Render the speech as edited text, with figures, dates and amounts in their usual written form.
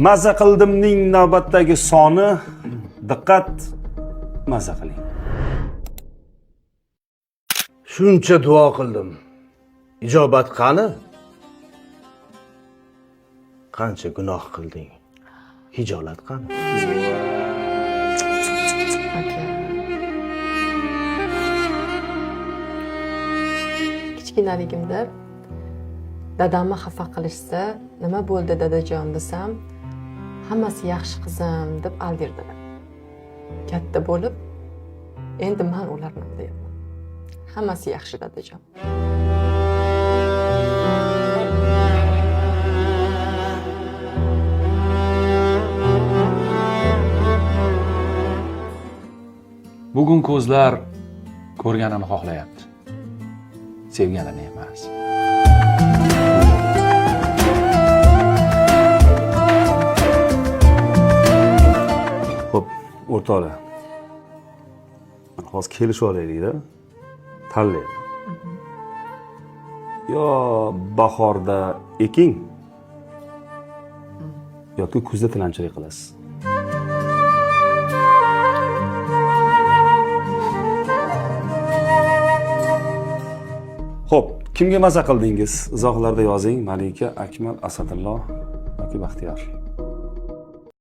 Maza qildimning navbatdagi soni, diqqat, maza qiling. Shuncha duo qildim. Ijobat qani? Qancha gunoh qilding? Hijolat qani? Aka. Kichkinaligimda dadamni xafa qilishsa, nima bo'ldi dadajon desam, hammasi yaxshi qizim deb aldirdilar. Katta bo'lib, endi men ularni aldayapman. Hammasi yaxshi dadajon. Bugun ko'zlar ko'rganini xohlayapti. Sevganini emas. Xo'p, o'rtoqlar. Hozir kelishib olaylik-da. Tanlaylik. Yo bahorda eking yoki kuzda tilanchilik qilasiz. Xo'p, kimga maza qildingiz? Izohlarda yozing. Malika, Akmal, Asadullo yoki Baxtiyor.